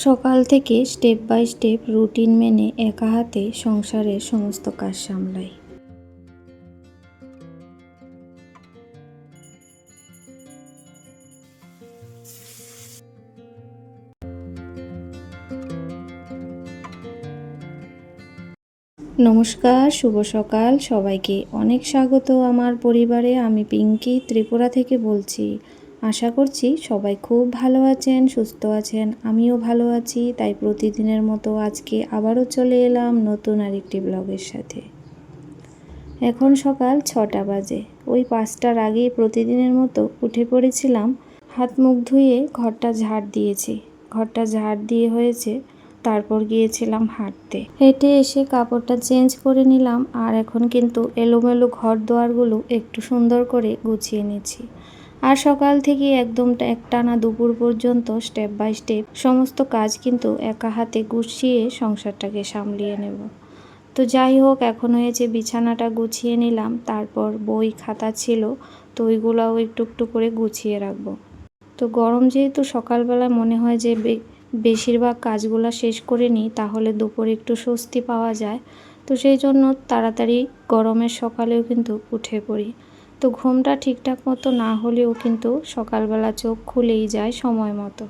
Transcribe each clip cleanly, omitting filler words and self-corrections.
সকাল থেকে step by step routine মেনে একা হাতে সংসারের সমস্ত কাজ সামলাই। নমস্কার, শুভ সকাল সবাইকে। অনেক স্বাগত আমার পরিবারে। আমি পিঙ্কি ত্রিপুরা থেকে বলছি। আশা করছি সবাই খুব ভালো আছেন, সুস্থ আছেন। আমিও ভালো আছি। তাই প্রতিদিনের মতো আজকে আবারও চলে এলাম নতুন আরেকটি ব্লগের সাথে। এখন সকাল 6টা বাজে। ওই 5টার আগেই প্রতিদিনের মতো উঠে পড়েছিলাম। হাত মুখ ধুয়ে ঘরটা ঝাড় দিয়েছি। ঘরটা ঝাড় দিয়ে হয়েছে, তারপর গিয়েছিলাম হাঁটতে। হেঁটে এসে কাপড়টা চেঞ্জ করে নিলাম। আর এখন কিন্তু এলোমেলো ঘর দুয়ারগুলো একটু সুন্দর করে গুছিয়ে নিচ্ছি। আর সকাল থেকে একদম একটানা দুপুর পর্যন্ত স্টেপ বাই স্টেপ সমস্ত কাজ কিন্তু একা হাতে গুছিয়ে সংসারটাকে সামলিয়ে নেব। তো যাই হোক, এখন হয়েছে বিছানাটা গুছিয়ে নিলাম। তারপর বই খাতা ছিল, তো ওইগুলোও একটু একটু করে গুছিয়ে রাখবো। তো গরম যেহেতু, সকালবেলা মনে হয় যে বেশিরভাগ কাজগুলো শেষ করে নিই, তাহলে দুপুরে একটু স্বস্তি পাওয়া যায়। তো সেই জন্য তাড়াতাড়ি গরমের সকালেও কিন্তু উঠে পড়ি। তো ঘুমটা ঠিকঠাক মতো না হলেও কিন্তু সকালবেলা চোখ খুলেই যায় সময় মতো।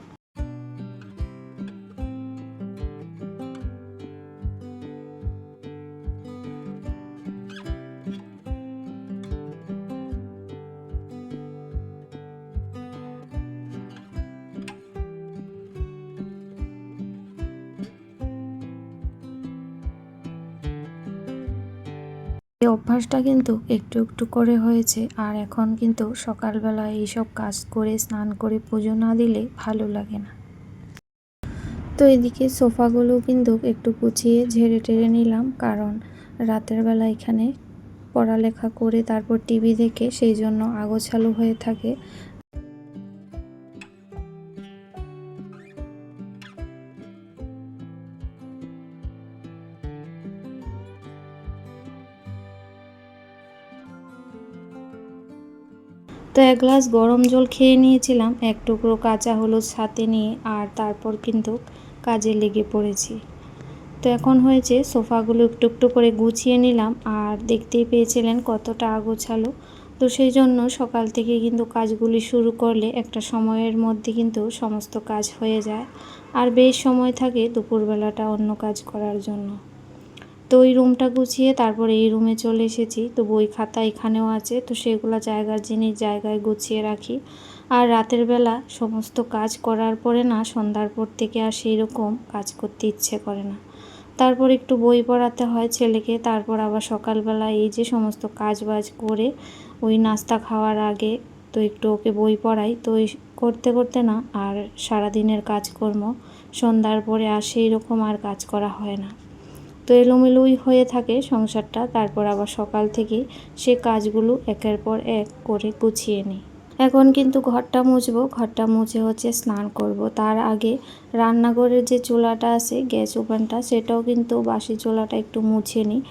এই অভ্যাসটা কিন্তু একটু একটু করে হয়েছে। আর এখন কিন্তু সকালবেলা এইসব কাজ করে স্নান করে পুজো না দিলে ভালো লাগে না। তো এদিকে সোফাগুলো কিন্তু একটু গুছিয়ে ঝেড়ে টেড়ে নিলাম, কারণ রাতের বেলা এখানে পড়ালেখা করে তারপর টিভি দেখে সেই জন্য আগোছালো হয়ে থাকে। তো এক গ্লাস গরম জল খেয়ে নিয়েছিলাম, এক টুকরো কাঁচা হলুদ সাথে নিয়ে, আর তারপর কিন্তু কাজে লেগে পড়েছি। তো এখন হয়েছে সোফাগুলো একটু একটু করে গুছিয়ে নিলাম। আর দেখতেই পেয়েছিলেন কতটা আগোছালো। তো সেই জন্য সকাল থেকে কিন্তু কাজগুলি শুরু করলে একটা সময়ের মধ্যে কিন্তু সমস্ত কাজ হয়ে যায়। আর বেশ সময় থাকে দুপুরবেলাটা অন্য কাজ করার জন্য। তো ওই রুমটা গুছিয়ে তারপর এই রুমে চলে এসেছি। তো বই খাতা এখানেও আছে, তো সেগুলো জায়গার জিনিস জায়গায় গুছিয়ে রাখি। আর রাতের বেলা সমস্ত কাজ করার পরে না, সন্ধ্যার পর থেকে আর সেই রকম কাজ করতে ইচ্ছে করে না। তারপর একটু বই পড়াতে হয় ছেলেকে। তারপর আবার সকালবেলা এই যে সমস্ত কাজ বাজ করে ওই নাস্তা খাওয়ার আগে তো একটু ওকে বই পড়াই। তো এই করতে করতে না আর সারাদিনের কাজকর্ম সন্ধ্যার পরে আর সেই রকম আর কাজ করা হয় না। তো এলোমেলোই হয়ে থাকে সংসারটা। তারপর আবার সকাল থেকে সে কাজগুলো একের পর এক করে গুছিয়ে নিই। এখন কিন্তু ঘরটা মুছবো। ঘরটা মুছে হচ্ছে স্নান করব। তার আগে রান্নাঘরের যে চুলাটা আছে, গ্যাস ওভেনটা, সেটাও কিন্তু বাসি চুলাটা একটু মুছে নিই।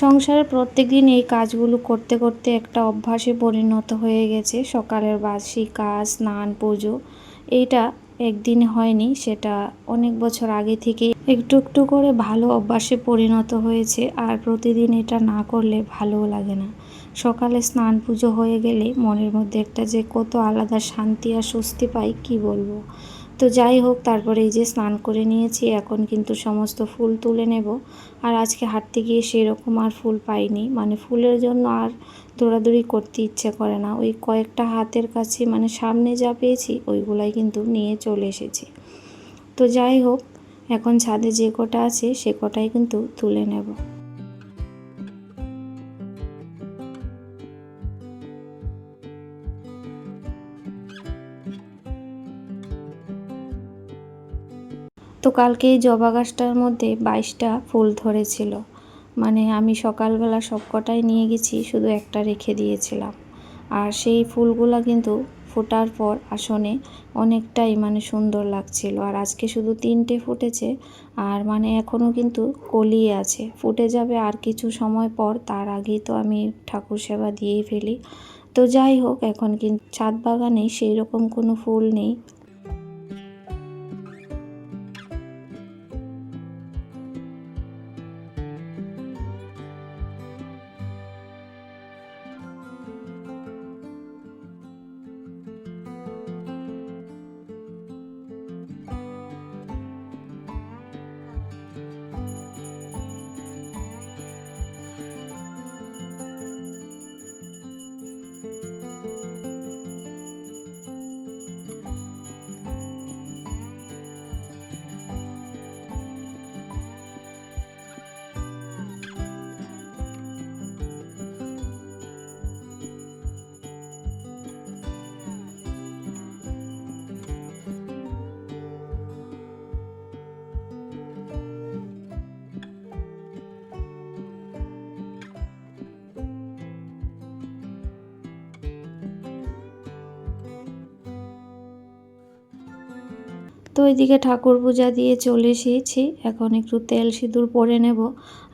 সংসারের প্রত্যেক দিন এই কাজগুলো করতে করতে একটা অভ্যাসে পরিণত হয়ে গেছে। সকালের বাসি কাজ, স্নান, পুজো, এইটা একদিনে হয়নি, সেটা অনেক বছর আগে থেকে একটু একটু করে ভালো অভ্যাসে পরিণত হয়েছে। আর প্রতিদিন এটা না করলে ভালোও লাগে না। সকালে স্নান পুজো হয়ে গেলে মনের মধ্যে একটা যে কত আলাদা শান্তি আর স্বস্তি পাই, কি বলবো। তো যাই হোক, তারপরে এই যে স্নান করে নিয়েছি, এখন কিন্তু সমস্ত ফুল তুলে নেব। আর আজকে হাঁটতে গিয়ে সেরকম আর ফুল পাইনি, মানে ফুলের জন্য আর দৌড়াদৌড়ি করতে ইচ্ছে করে না। ওই কয়েকটা হাতের কাছে মানে সামনে যা পেয়েছি ওইগুলাই কিন্তু নিয়ে চলে এসেছি। তো যাই হোক, এখন ছাদে যে কটা আছে সে কটাই কিন্তু তুলে নেব। তো কালকে এই জবা গাছটার মধ্যে 22টা ফুল ধরেছিল, মানে আমি সকালবেলা সবকটাই নিয়ে গেছি, শুধু একটা রেখে দিয়েছিলাম। আর সেই ফুলগুলা কিন্তু ফোটার পর আসনে অনেকটাই মানে সুন্দর লাগছিল। আর আজকে শুধু 3টে ফুটেছে, আর মানে এখনও কিন্তু কলি আছে, ফুটে যাবে আর কিছু সময় পর। তার আগেই তো আমি ঠাকুর সেবা দিয়েই ফেলি। তো যাই হোক, এখন কিন্তু ছাদ বাগানে সেই রকম কোনো ফুল নেই। তো এদিকে ঠাকুর পূজা দিয়ে চলে এসেছি, এখন একটু তেল সিঁদুর পরে নেব।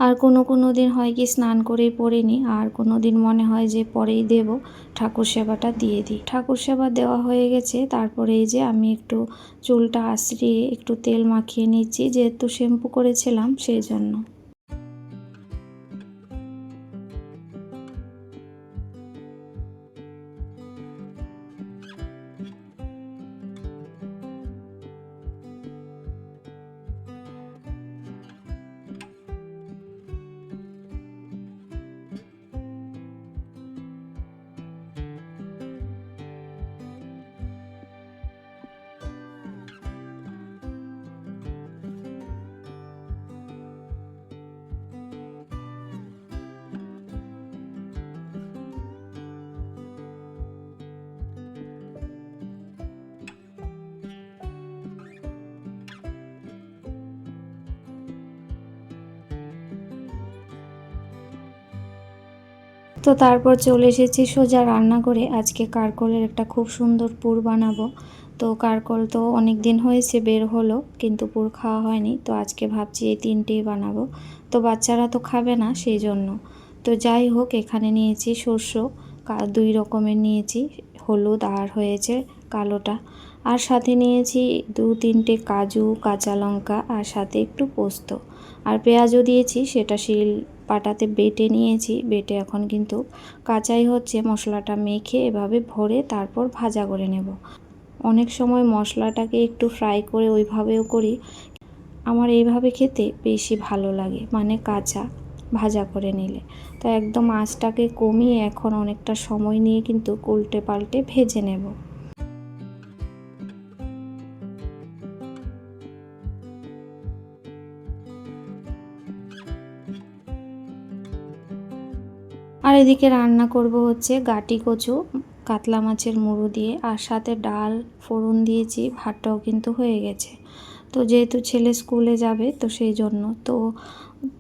আর কোনো দিন হয় কি স্নান করেই পরে নিই, আর কোনো দিন মনে হয় যে পরেই দেব, ঠাকুর সেবাটা দিয়ে দিই। ঠাকুর সেবা দেওয়া হয়ে গেছে, তারপরে এই যে আমি একটু চুলটা আঁচড়িয়ে একটু তেল মাখিয়ে নিচ্ছি, যেহেতু শ্যাম্পু করেছিলাম সেই জন্য। তো তারপর চলে এসেছি সোজা রান্না করে। আজকে কারকলের একটা খুব সুন্দর পুর বানাবো। তো কারকল তো অনেক দিন হয়েছে বের হলো, কিন্তু পুর খাওয়া হয়নি। তো আজকে ভাবছি এই 3টেই বানাবো। তো বাচ্চারা তো খাবে না সেই জন্য। তো যাই হোক, এখানে নিয়েছি সর্ষ, 2 রকমের নিয়েছি, হলুদ আর হয়েছে কালোটা। আর সাথে নিয়েছি 2-3টে কাজু, কাঁচা লঙ্কা, আর সাথে একটু পোস্ত। আর পেঁয়াজও দিয়েছি, সেটা শিল পাটাতে বেটে নিয়েছি। বেটে এখন কিন্তু কাঁচাই হচ্ছে, মশলাটা মেখে এভাবে ভরে তারপর ভাজা করে নেব। অনেক সময় মশলাটাকে একটু ফ্রাই করে ওইভাবেও করি, আমার এইভাবে খেতে বেশি ভালো লাগে, মানে কাঁচা ভাজা করে নিলে। তো একদম আঁচটাকে কমিয়ে এখন অনেকটা সময় নিয়ে কিন্তু উল্টে পাল্টে ভেজে নেব। আর এদিকে রান্না করব হচ্ছে গাটি কচু, কাতলা মাছের মুড়ো দিয়ে, আর সাথে ডাল ফোড়ন দিয়েছি। ভাতটাও কিন্তু হয়ে গেছে। তো যেহেতু ছেলে স্কুলে যাবে তো সেই জন্য, তো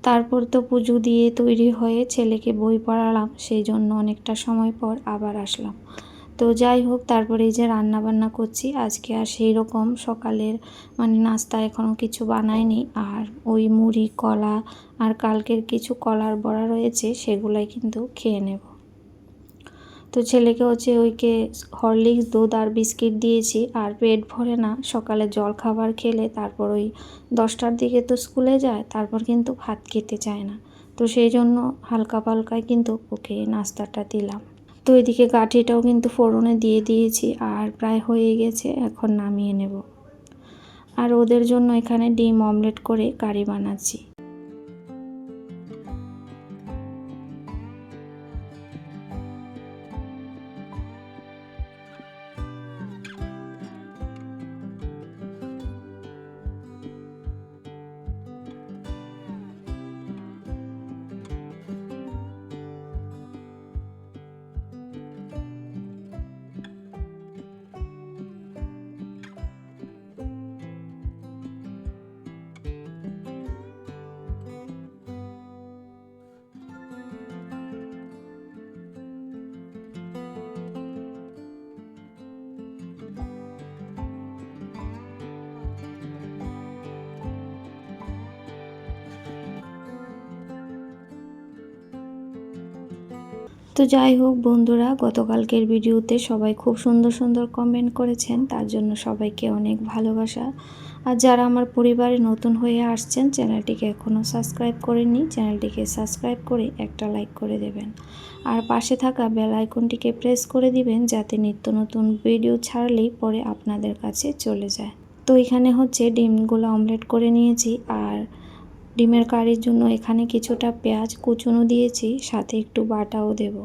তারপর তো পুজো দিয়ে তৈরি হয়ে ছেলেকে বই পড়ালাম, সেই জন্য অনেকটা সময় পর আবার আসলাম। তো যাই হোক, তারপরে এই যে রান্না বান্না করছি আজকে। আর সেই রকম সকালের মানে নাস্তা এখনও কিছু বানাইনি। আর ওই মুড়ি, কলা আর কালকের কিছু কলার বড়া রয়েছে, সেগুলাই কিন্তু খেয়ে নেব। তো ছেলেকে হচ্ছে ওইকে হরলিক্স, দুধ আর বিস্কিট দিয়েছি। আর পেট ভরে না, সকালে জল খাবার খেলে তারপর ওই 10টার দিকে তো স্কুলে যায়, তারপর কিন্তু ভাত খেতে চায় না। তো সেই জন্য হালকা পালকায় কিন্তু ওকে নাস্তাটা দিলাম। তো এদিকে গাঠিটাও কিন্তু ফোড়নে দিয়ে দিয়েছি, আর প্রায় হয়ে গেছে, এখন নামিয়ে নেব। আর ওদের জন্য এখানে ডিম অমলেট করে কারি বানাচ্ছি। তো যাই হোক বন্ধুরা, গতকালকের ভিডিওতে সবাই খুব সুন্দর সুন্দর কমেন্ট করেছেন, তার জন্য সবাইকে অনেক ভালোবাসা। আর যারা আমার পরিবারে নতুন হয়ে আসছেন, চ্যানেলটিকে এখনও সাবস্ক্রাইব করেননি, চ্যানেলটিকে সাবস্ক্রাইব করে একটা লাইক করে দেবেন। আর পাশে থাকা বেল আইকনটিকে প্রেস করে দিবেন, যাতে নিত্য নতুন ভিডিও ছাড়লেই পরে আপনাদের কাছে চলে যায়। তো এখানে হচ্ছে ডিমগুলো অমলেট করে নিয়েছি, আর ডিমের কারির জন্য এখানে কিছুটা পেঁয়াজ কুচনো দিয়েছি, সাথে একটু বাটাও দেব,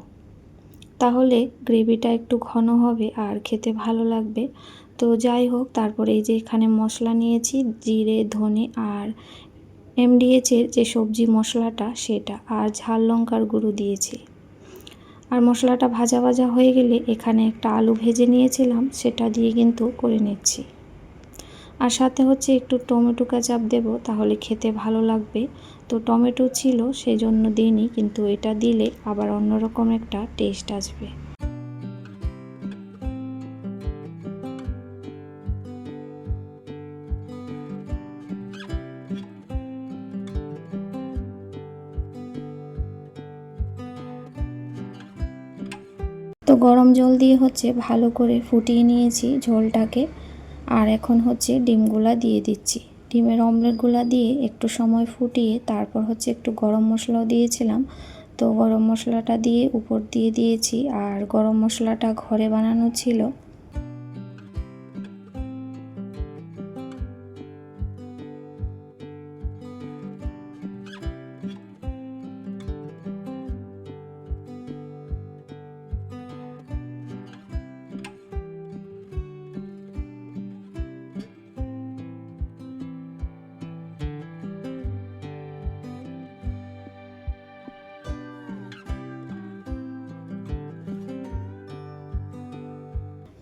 তাহলে গ্রেভিটা একটু ঘন হবে আর খেতে ভালো লাগবে। তো যাই হোক, তারপরে এই যে এখানে মশলা নিয়েছি, জিরে, ধনে আর এমডিএচের যে সবজি মশলাটা সেটা, আর ঝাল লঙ্কার গুঁড়ো দিয়েছি। আর মশলাটা ভাজা ভাজা হয়ে গেলে এখানে একটা আলু ভেজে নিয়েছিলাম, সেটা দিয়ে কিন্তু করে নিচ্ছি। আর সাথে হচ্ছে একটু টমেটো কেচাপ দেব, তাহলে খেতে ভালো লাগবে। তো টমেটো ছিল সেজন্য দিইনি, কিন্তু এটা দিলে আবার অন্যরকম একটা টেস্ট আসবে। তো গরম জল দিয়ে হচ্ছে ভালো করে ফুটিয়ে নিয়েছি ঝোলটাকে। আর এখন হচ্ছে ডিমগুলা দিয়ে দিচ্ছি। ডিমের অমলেটগুলা দিয়ে একটু সময় ফুটিয়ে তারপর হচ্ছে একটু গরম মশলাও দিয়েছিলাম। তো গরম মশলাটা দিয়ে উপর দিয়ে দিয়েছি, আর গরম মশলাটা ঘরে বানানো ছিল।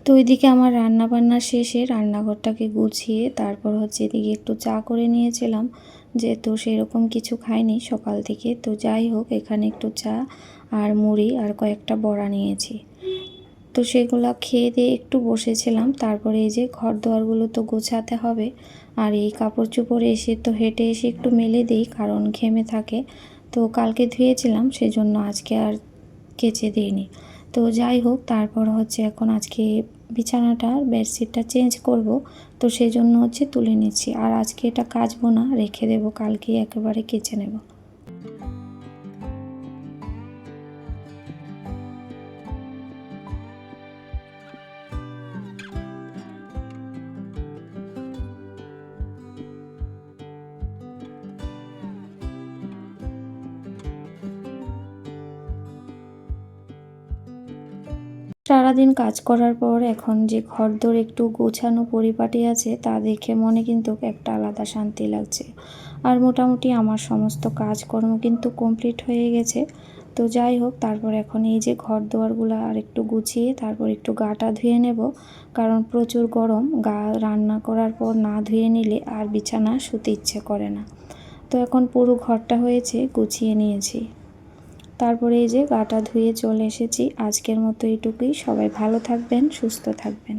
তো ওইদিকে আমার রান্না বান্না শেষে রান্নাঘরটাকে গুছিয়ে তারপর হচ্ছে এদিকে একটু চা করে নিয়েছিলাম, যেহেতু সেরকম কিছু খাইনি সকাল থেকে। তো যাই হোক, এখানে একটু চা আর মুড়ি আর কয়েকটা বড়া নিয়েছি। তো সেগুলো খেয়ে দিয়ে একটু বসেছিলাম। তারপরে এই যে ঘর দুয়ারগুলো তো গোছাতে হবে, আর এই কাপড় চোপড় এসে তো হেঁটে এসে একটু মেলে দিই, কারণ ঘেমে থাকে। তো কালকে ধুয়েছিলাম, সেজন্য আজকে আর কেচে দিইনি। তো যাই হোক, তারপর হচ্ছে এখন আজকে বিছানাটার বেডশিটটা চেঞ্জ করব, তো সেই জন্য হচ্ছে তুলে নিচ্ছি। আর আজকে এটা কাচবো না, রেখে দেবো, কালকেই একেবারে কেচে নেব। সারাদিন কাজ করার পর এখন যে ঘরদোর একটু গোছানো পরিপাটি আছে, তা দেখে মনে কিন্তু একটা আলাদা শান্তি লাগছে। আর মোটামুটি আমার সমস্ত কাজকর্ম কিন্তু কমপ্লিট হয়ে গেছে। তো যাই হোক, তারপর এখন এই যে ঘর দুয়ারগুলো আর একটু গুছিয়ে তারপর একটু গাটা ধুয়ে নেব, কারণ প্রচুর গরম, গা রান্না করার পর না ধুয়ে নিলে আর বিছানা শুতে ইচ্ছে করে না। তো এখন পুরো ঘরটা হয়েছে, গুছিয়ে নিয়েছি। তারপরে এই যে গাটা ধুয়ে চলে এসেছি। আজকের মতো এইটুকুই। সবাই ভালো থাকবেন, সুস্থ থাকবেন।